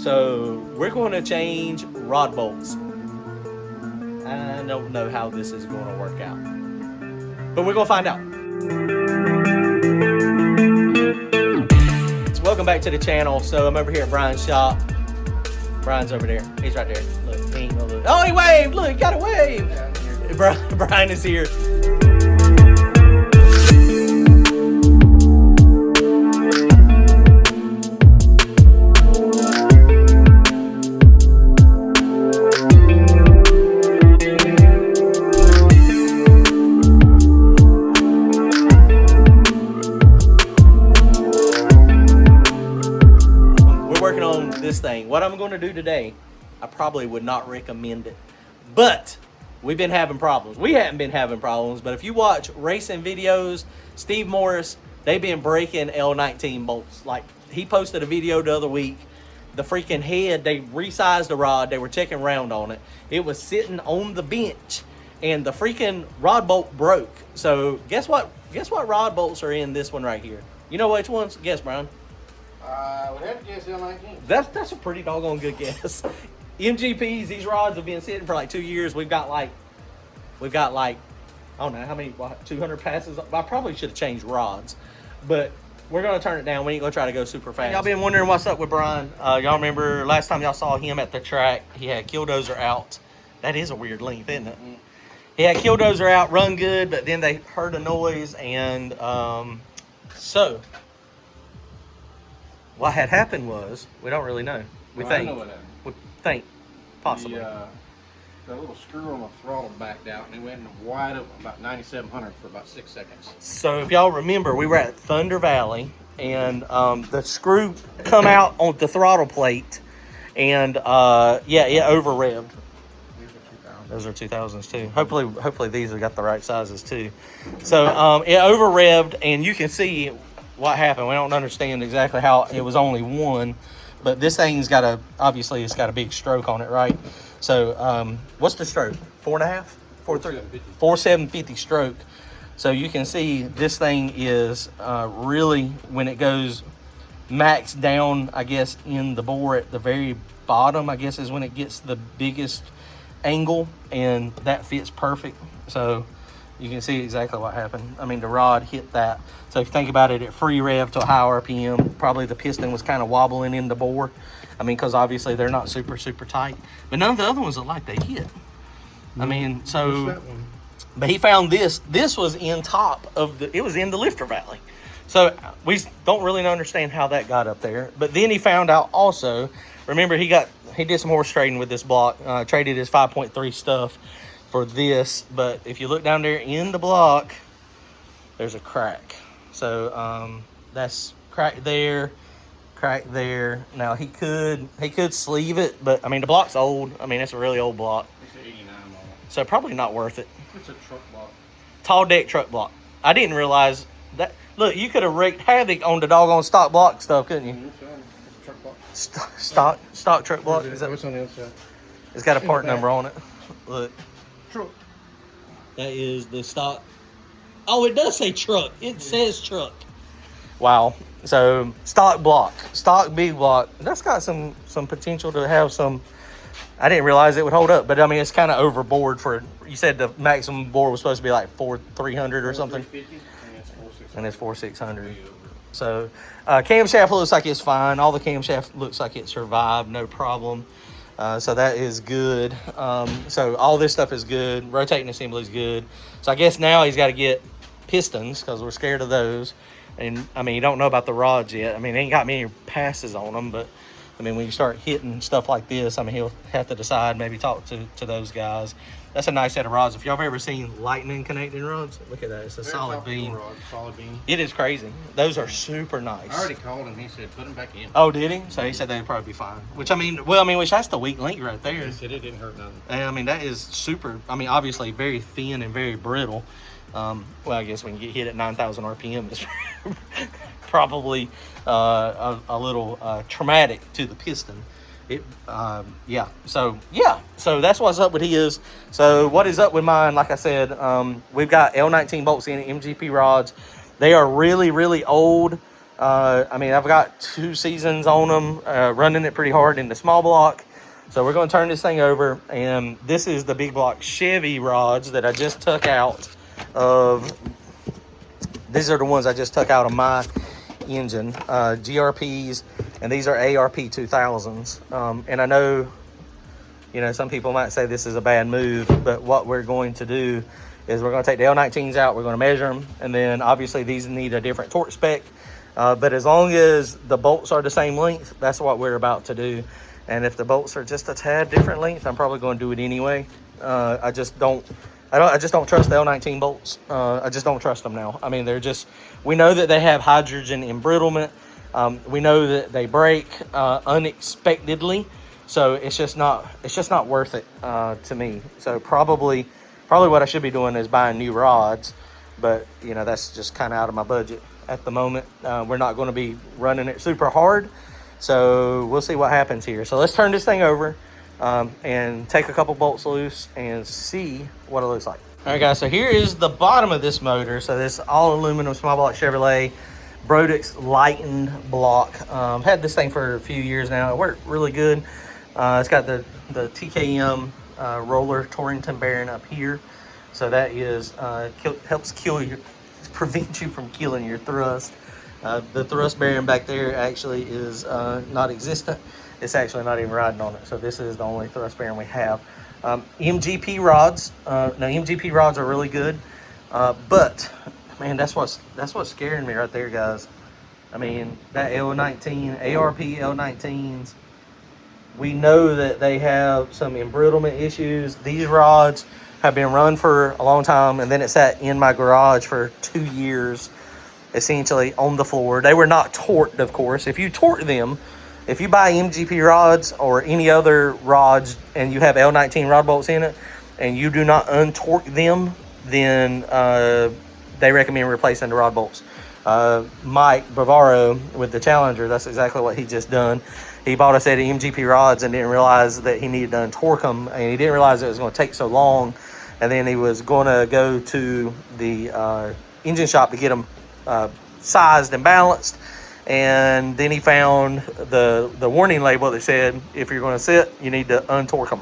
So we're going to change rod bolts. I don't know how this is going to work out, but we're going to find out. So welcome back to the channel. So I'm over here at Bryan's shop. Bryan's over there. He's right there. Look, he ain't gonna look. Oh, he waved. Look, he got a wave. Yeah, Bryan is here. Thing. What I'm going to do today, I probably would not recommend it, but we've been having problems. We haven't been having problems, but if you watch racing videos, Steve Morris, they've been breaking L19 bolts. Like, he posted a video the other week. The freaking head, they resized the rod. They were checking round on it. It was sitting on the bench, and the freaking rod bolt broke. So guess what? Guess what rod bolts are in this one right here? You know which ones? Guess, Bryan. I would have to guess L19. That's a pretty doggone good guess. MGPs, these rods have been sitting for like 2 years. We've got like, I don't know how many, 200 passes. I probably should have changed rods, but we're gonna turn it down. We ain't gonna try to go super fast. Y'all been wondering what's up with Bryan. Y'all remember last time y'all saw him at the track, he had Kildozer out. That is a weird length, isn't it? Mm-hmm. He had Kildozer out, run good, but then they heard a noise, and so what had happened was, we don't really know. We think. I know what happened. We think, possibly. The little screw on the throttle backed out, and it went wide open about 9,700 for about 6 seconds. So if y'all remember, we were at Thunder Valley, and the screw come out on the throttle plate, and yeah, it over-revved. Those are 2000s too. Hopefully these have got the right sizes too. So it over-revved, and you can see what happened. We don't understand exactly how it was only one, but this thing's got obviously it's got a big stroke on it, right? So what's the stroke? 4.5? 4.750 stroke. So you can see this thing is really, when it goes max down, I guess, in the bore at the very bottom, I guess is when it gets the biggest angle, and that fits perfect. So you can see exactly what happened. I mean, the rod hit that. So if you think about it, at free rev to a high RPM, probably the piston was kind of wobbling in the bore. I mean, because obviously they're not super tight. But none of the other ones look like they hit. I mean, so, but he found this. This was in top of it was in the lifter valley. So we don't really understand how that got up there. But then he found out also, remember he did some horse trading with this block, traded his 5.3 stuff for this, but if you look down there in the block, there's a crack. So that's crack there. Now he could sleeve it, but I mean the block's old. I mean it's a really old block. It's an 89 model. So probably not worth it. It's a truck block. Tall deck truck block. I didn't realize that. Look, you could have wreaked havoc on the doggone stock block stuff, couldn't you? It's a truck block. Stock truck block. Is that what's on the other side? It's got a part number on it. Look. Truck. That is the stock. Oh, it does say truck. It says truck. Wow. So stock block, stock big block. That's got some potential to have some. I didn't realize it would hold up, but I mean it's kind of overboard for. You said the maximum bore was supposed to be like 4,300 or something, and it's 4,600. So camshaft looks like it's fine. All the camshaft looks like it survived, no problem. So that is good. So all this stuff is good. Rotating assembly is good. So I guess now he's got to get pistons because we're scared of those. And I mean, you don't know about the rods yet. I mean, they ain't got many passes on them, but I mean, when you start hitting stuff like this, I mean, he'll have to decide, maybe talk to those guys. That's a nice set of rods. If y'all have ever seen lightning connecting rods, look at that. It's a solid beam. Solid beam. It is crazy. Those are super nice. I already called him. He said, put them back in. Oh, did he? So he said they'd probably be fine. Which that's the weak link right there. He said it didn't hurt nothing. And I mean, that is super. I mean, obviously very thin and very brittle. Well, I guess when you get hit at 9,000 RPM, it's probably a little traumatic to the piston. So that's what's up with his. So what is up with mine? Like I said, we've got L19 bolts in it, MGP rods. They are really, really old. I mean, I've got 2 seasons on them, running it pretty hard in the small block. So we're going to turn this thing over, and this is the big block Chevy rods that I just took out of. These are the ones I just took out of my engine, GRPs, and these are ARP 2000s. And I know, some people might say this is a bad move, but what we're going to do is we're going to take the L19s out, we're going to measure them, and then obviously these need a different torque spec. But as long as the bolts are the same length, that's what we're about to do. And if the bolts are just a tad different length, I'm probably going to do it anyway. I just don't trust the L19 bolts. I just don't trust them now. I mean, we know that they have hydrogen embrittlement. We know that they break unexpectedly. So it's just not worth it to me. So probably what I should be doing is buying new rods, but that's just kind of out of my budget at the moment. We're not going to be running it super hard, so we'll see what happens here. So let's turn this thing over and take a couple bolts loose and see what it looks like. All right, guys, so here is the bottom of this motor. So this all aluminum small block Chevrolet Brodix lightened block. Had this thing for a few years now. It worked really good. It's got the TKM roller Torrington bearing up here, so that is helps prevent you from killing your thrust. The thrust bearing back there actually is not existent. It's actually not even riding on it, so this is the only thrust bearing we have. MGP rods. Now MGP rods are really good, but man, that's what's scaring me right there, guys. I mean, that L19 ARP L19s. We know that they have some embrittlement issues. These rods have been run for a long time, and then it sat in my garage for 2 years, essentially on the floor. They were not torqued, of course. If you torque them, if you buy MGP rods or any other rods and you have L19 rod bolts in it and you do not untorque them, then they recommend replacing the rod bolts. Mike Bavaro with the Challenger, that's exactly what he just done. He bought a set of MGP rods and didn't realize that he needed to untorque them, and he didn't realize it was going to take so long. And then he was going to go to the engine shop to get them sized and balanced. And then he found the warning label that said, if you're going to sit, you need to untorque them.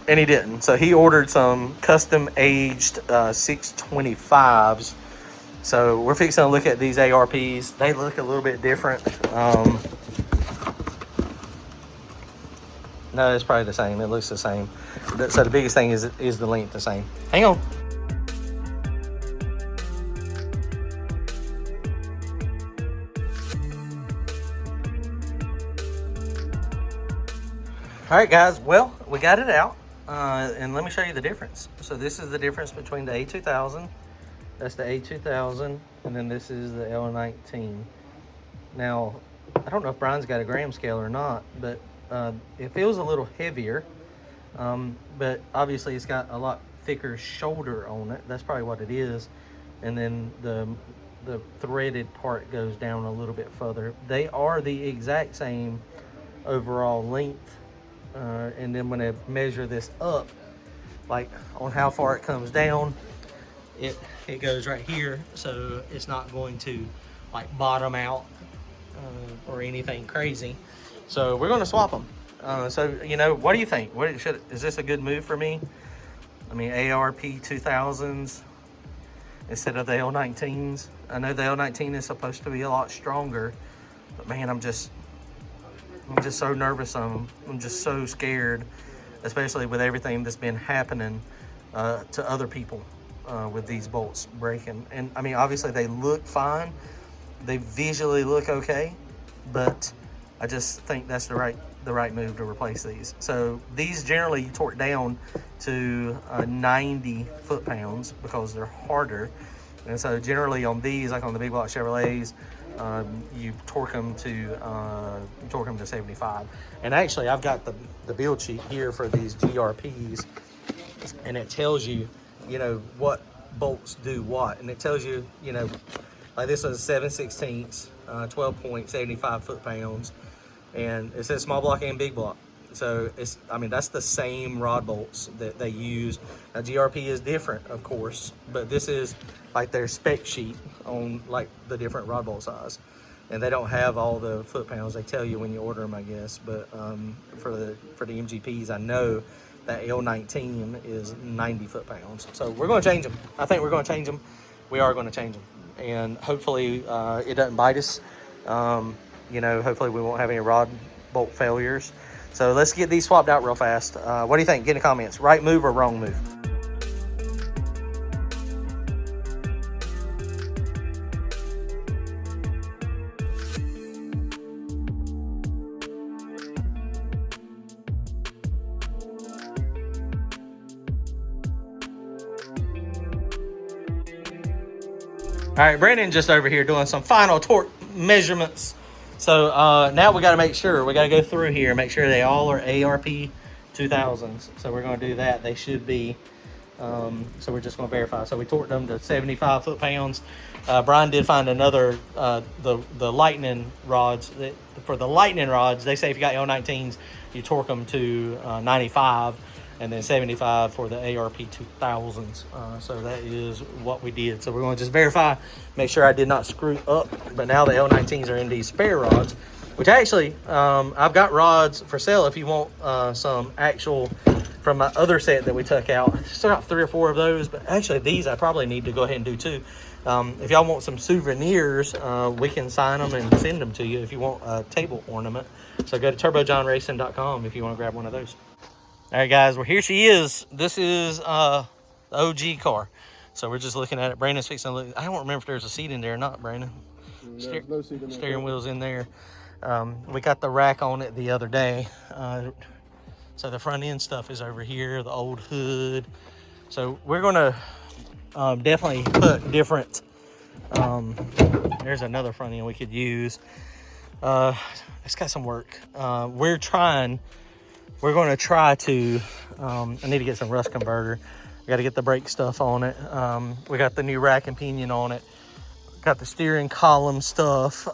And he didn't. So he ordered some custom aged 625s. So we're fixing to look at these ARPs. They look a little bit different. No, it's probably the same. It looks the same. So the biggest thing is the length the same. Hang on. All right, guys. Well, we got it out. And let me show you the difference. So this is the difference between the A2000. That's the A2000. And then this is the L19. Now, I don't know if Bryan's got a gram scale or not, but it feels a little heavier, but obviously it's got a lot thicker shoulder on it. That's probably what it is. And then the threaded part goes down a little bit further. They are the exact same overall length. And then when I measure this up, like on how far it comes down, it goes right here. So it's not going to like bottom out or anything crazy. So we're going to swap them. So, what do you think? Is this a good move for me? I mean, ARP 2000s instead of the L19s. I know the L19 is supposed to be a lot stronger, but man, I'm just so nervous on them. I'm just so scared, especially with everything that's been happening to other people with these bolts breaking. And I mean, obviously they look fine. They visually look okay, but I just think that's the right move to replace these. So these generally torque down to 90 foot-pounds because they're harder. And so generally on these, like on the big block Chevrolets, you torque them to 75. And actually, I've got the build sheet here for these GRPs, and it tells you, what bolts do what, and it tells you, like this was 7/16, 12.75 foot-pounds. And it says small block and big block. So it's, I mean, that's the same rod bolts that they use. Now GRP is different, of course, but this is like their spec sheet on like the different rod bolt size. And they don't have all the foot pounds. They tell you when you order them, I guess. But for the MGPs, I know that L19 is 90 foot pounds. So we're going to change them. I think we're going to change them. We are going to change them, and hopefully it doesn't bite us. You know, hopefully we won't have any rod bolt failures. So let's get these swapped out real fast. What do you think? Get in the comments. Right move or wrong move? All right, Brandon just over here doing some final torque measurements. So now we got to make sure, we got to go through here, make sure they all are ARP 2000s. So we're going to do that. They should be. So we're just going to verify. So we torqued them to 75 foot-pounds. Bryan did find another, the lightning rods. For the lightning rods, they say if you got L19s, you torque them to 95. And then 75 for the ARP 2000s. So that is what we did. So we're going to just verify, make sure I did not screw up. But now the L19s are in these spare rods, which actually, I've got rods for sale if you want some actual from my other set that we took out. Still got 3 or 4 of those, but actually these I probably need to go ahead and do too. If y'all want some souvenirs, we can sign them and send them to you if you want a table ornament. So go to turbojohnracing.com if you want to grab one of those. All right, guys, well, here she is. This is the OG car. So we're just looking at it. Brandon's fixing to look. I don't remember if there's a seat in there or not, Brandon. There's no seat in there. Steering wheel's in there. We got the rack on it the other day. So the front end stuff is over here, the old hood. So we're going to definitely put different. There's another front end we could use. It's got some work. We're going to try to, I need to get some rust converter. We got to get the brake stuff on it. We got the new rack and pinion on it. Got the steering column stuff.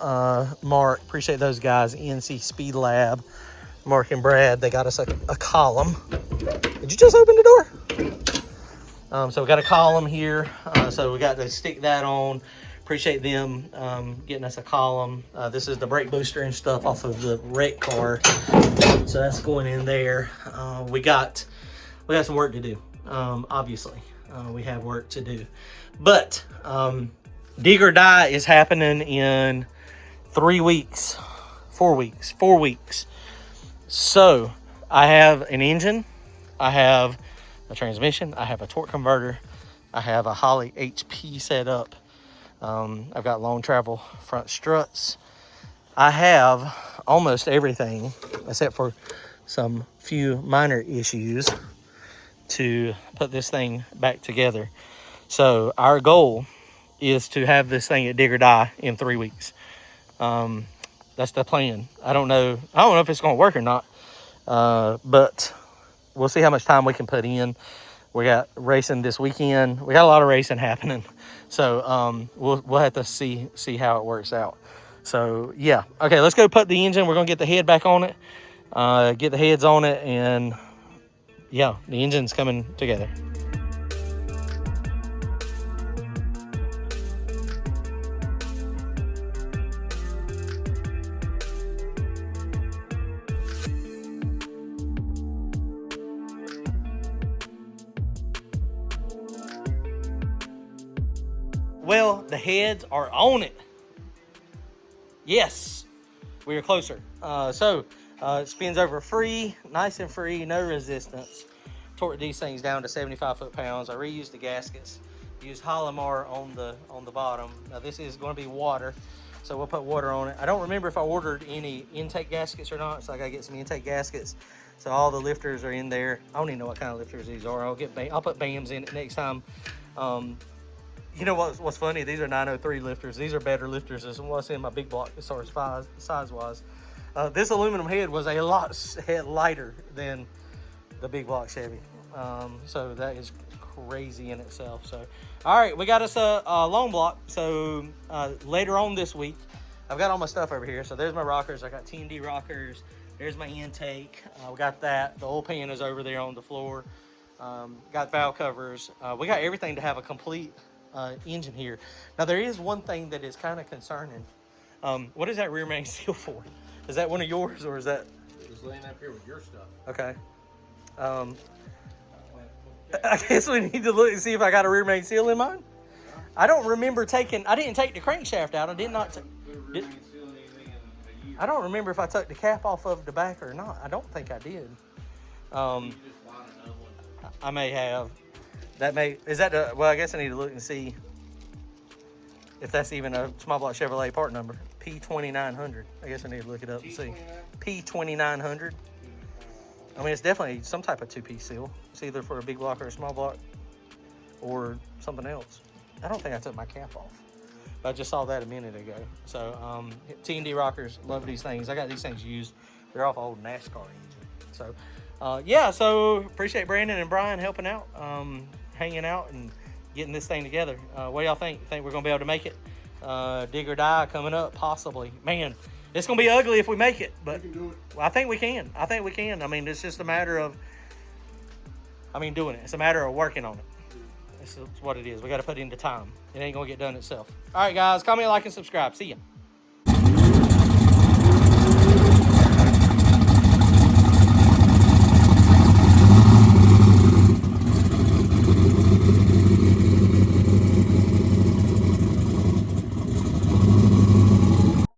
Mark, appreciate those guys, NC Speed Lab. Mark and Brad, they got us a column. Did you just open the door? So we got a column here. So we got to stick that on. Appreciate them getting us a column. This is the brake booster and stuff off of the wreck car. So that's going in there. We got some work to do. Obviously, we have work to do. But dig or die is happening in 3 weeks, 4 weeks, 4 weeks. So I have an engine. I have a transmission. I have a torque converter. I have a Holley HP set up. I've got long travel front struts. I have almost everything except for some few minor issues to put this thing back together. So our goal is to have this thing at dig or die in 3 weeks. That's the plan. I don't know if it's going to work or not, but we'll see how much time we can put in. We got racing this weekend. We got a lot of racing happening. So we'll have to see how it works out. So yeah, okay, let's go put the engine. We're gonna get the head back on it, get the heads on it, and yeah, the engine's coming together. Well, the heads are on it. Yes, we are closer. It spins over free, nice and free, no resistance. Torqued these things down to 75 foot-pounds. I reused the gaskets. Used Holomar on the bottom. Now this is going to be water, so we'll put water on it. I don't remember if I ordered any intake gaskets or not, so I gotta get some intake gaskets. So all the lifters are in there. I don't even know what kind of lifters these are. I'll put BAMs in it next time. You know what's funny? These are 903 lifters. These are better lifters than what's in my big block as far as size-wise. This aluminum head was a lot lighter than the big block Chevy. So that is crazy in itself. So, all right, we got us a long block. So later on this week, I've got all my stuff over here. So there's my rockers. I got T&D rockers, There's my intake. We got that. The oil pan is over there on the floor. Got valve covers. We got everything to have a complete engine here. Now there is one thing that is kind of concerning. What is that rear main seal for? Is that one of yours or is that? It's laying up here with your stuff. Okay. I guess we need to look and see if I got a rear main seal in mine. I don't remember taking. I didn't take the crankshaft out. I did not. I don't remember if I took the cap off of the back or not. I don't think I did. I may have. That may is that the. Well, I guess I need to look and see if that's even a small block Chevrolet part number. P2900. I guess I need to look it up and see. P2900. I mean, it's definitely some type of two-piece seal. It's either for a big block or a small block or something else. I don't think I took my cap off. But I just saw that a minute ago. So, T&D rockers, love these things. I got these things used. They're off an old NASCAR engine. So, yeah, so appreciate Brandon and Bryan helping out, hanging out and getting this thing together. What do y'all think? Think we're going to be able to make it? Dig or die coming up, possibly. Man, it's going to be ugly if we make it. But We can do it. I think we can. I think we can. I mean, it's just a matter of, doing it. It's a matter of working on it. It's what it is. We got to put it into time. It ain't going to get done itself. All right, guys. Comment, like, and subscribe. See ya.